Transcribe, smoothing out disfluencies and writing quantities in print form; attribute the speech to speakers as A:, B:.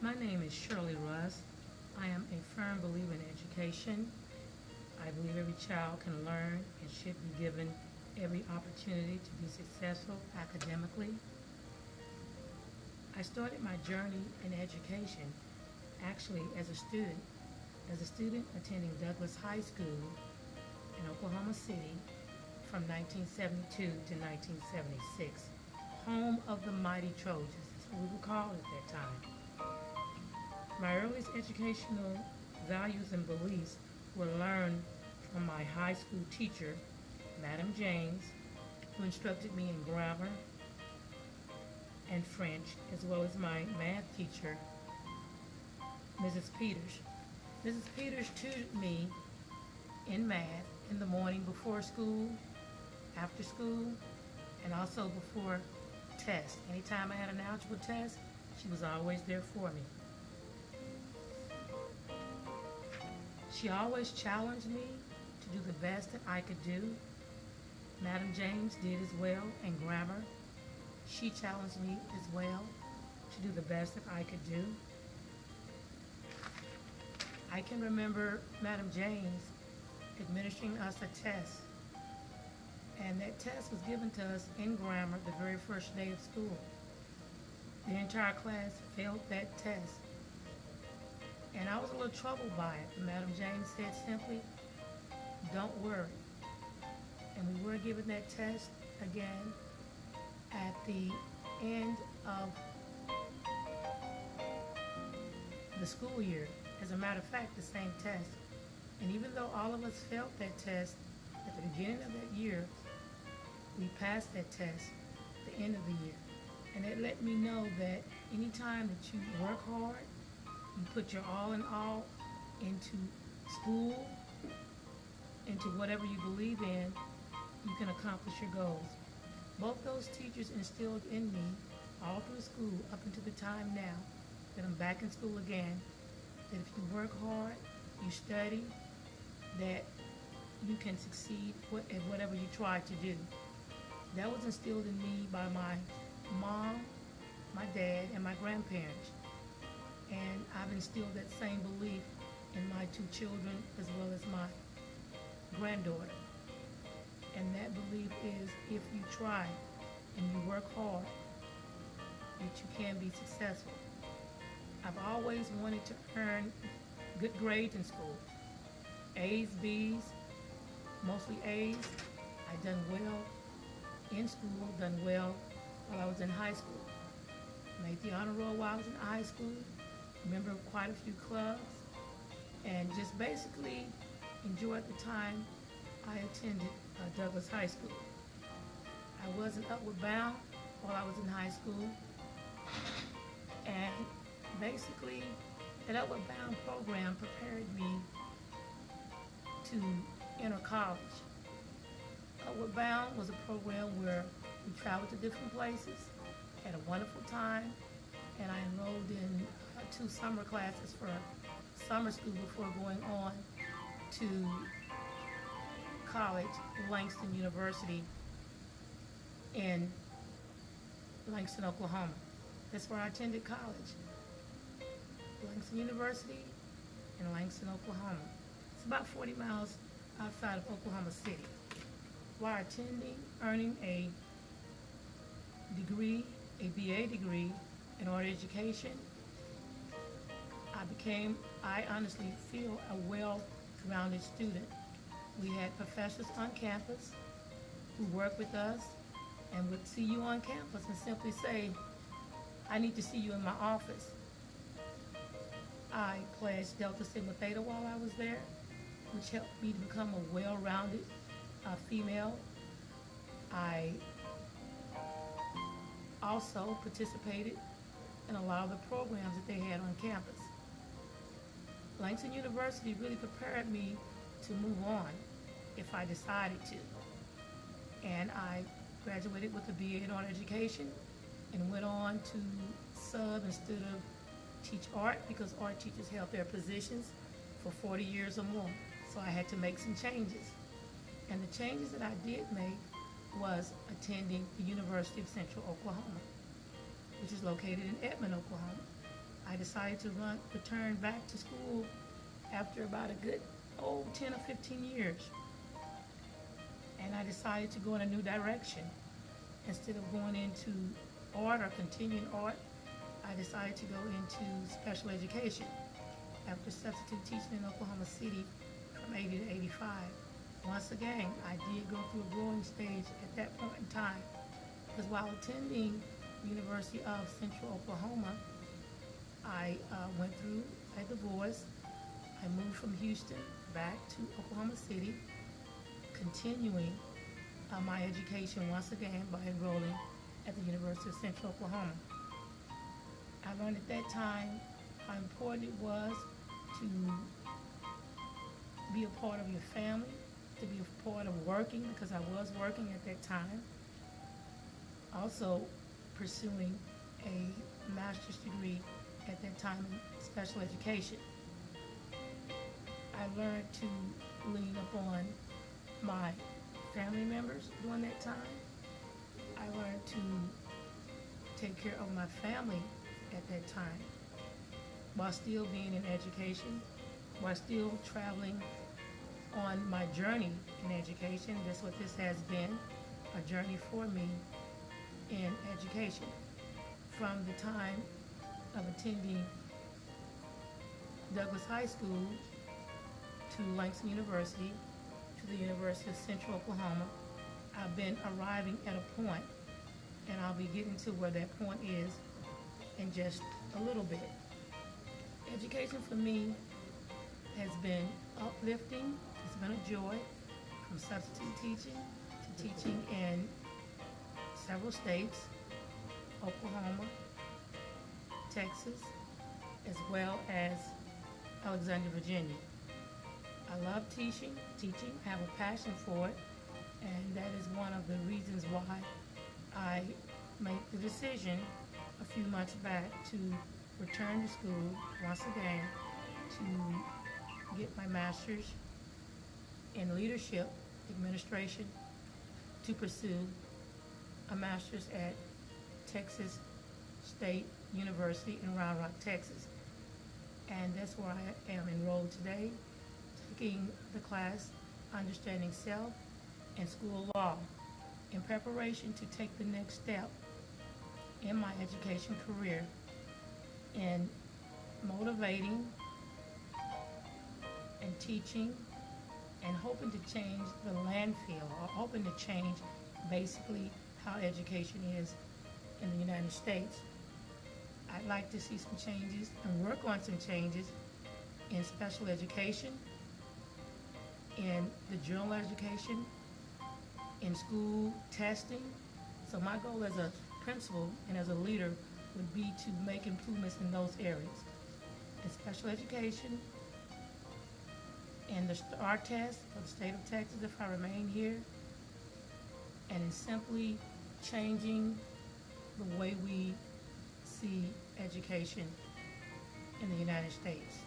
A: My name is Shirley Russ. I am a firm believer in education. I believe every child can learn and should be given every opportunity to be successful academically. I started my journey in education actually as a student. As a student attending Douglas High School in Oklahoma City from 1972 to 1976, home of the mighty Trojans. That's what we were called at that time. My earliest educational values and beliefs were learned from my high school teacher, Madam James, who instructed me in grammar and French, as well as my math teacher, Mrs. Peters. Mrs. Peters tutored me in math in the morning before school, after school, and also before tests. Anytime I had an algebra test, she was always there for me. She always challenged me to do the best that I could do. Madam James did as well in grammar. She challenged me as well to do the best that I could do. I can remember Madam James administering us a test, and that test was given to us in grammar the very first day of school. The entire class failed that test, and I was a little troubled by it. Madam James said simply, "Don't worry." And we were given that test again at the end of the school year. As a matter of fact, the same test. And even though all of us failed that test at the beginning of that year, we passed that test at the end of the year. And it let me know that anytime that you work hard, you put your all in all into school, into whatever you believe in, you can accomplish your goals. Both those teachers instilled in me all through school up until the time now that I'm back in school again, that if you work hard, you study, that you can succeed at whatever you try to do. That was instilled in me by my mom, my dad, and my grandparents. And I've instilled that same belief in my two children as well as my granddaughter. And that belief is if you try and you work hard, that you can be successful. I've always wanted to earn good grades in school. A's, B's, mostly A's. I done well in school, done well while I was in high school. Made the honor roll while I was in high school. Remember quite a few clubs. And just basically enjoyed the time I attended Douglas High School. I was an Upward Bound while I was in high school. And basically, that Upward Bound program prepared me to enter college. Upward Bound was a program where we traveled to different places, had a wonderful time, and I enrolled in 2 summer classes for summer school before going on to college, Langston University in Langston, Oklahoma. That's where I attended college. Langston University in Langston, Oklahoma. It's about 40 miles outside of Oklahoma City. While attending, earning a degree, a BA degree in art education, I honestly feel, a well-rounded student. We had professors on campus who worked with us and would see you on campus and simply say, "I need to see you in my office." I pledged Delta Sigma Theta while I was there, which helped me to become a well-rounded female. I also participated in a lot of the programs that they had on campus. Langston University really prepared me to move on if I decided to. And I graduated with a BA in art education and went on to sub instead of teach art because art teachers held their positions for 40 years or more. So I had to make some changes. And the changes that I did make was attending the University of Central Oklahoma, which is located in Edmond, Oklahoma. I decided to return back to school after about a good 10 or 15 years. And I decided to go in a new direction. Instead of going into art or continuing art, I decided to go into special education. After substitute teaching in Oklahoma City from 80 to 85. Once again, I did go through a growing stage at that point in time, because while attending the University of Central Oklahoma, I went through a divorce. I moved from Houston back to Oklahoma City, continuing my education once again by enrolling at the University of Central Oklahoma. I learned at that time how important it was to be a part of your family, to be a part of working, because I was working at that time. Also pursuing a master's degree at that time in special education. I learned to lean upon my family members during that time. I learned to take care of my family at that time while still being in education, while still traveling on my journey in education. That's what this has been, a journey for me in education. From the time of attending Douglas High School to Langston University to the University of Central Oklahoma, I've been arriving at a point, and I'll be getting to where that point is in just a little bit. Education for me has been uplifting. It's been a joy, from substitute teaching to teaching in several states, Oklahoma, Texas, as well as Alexandria, Virginia. I love teaching. I have a passion for it, and that is one of the reasons why I made the decision a few months back to return to school once again to get my master's in leadership administration, to pursue a master's at Texas State University in Round Rock, Texas. And that's where I am enrolled today, taking the class Understanding Self and School Law in preparation to take the next step in my education career in motivating and teaching and hoping to change the landfill, or hoping to change basically how education is in the United States. I'd like to see some changes and work on some changes in special education, in the general education, in school testing. So my goal as a principal and as a leader would be to make improvements in those areas. In special education, in the STAR test for the state of Texas if I remain here, and in simply changing the way we see education in the United States.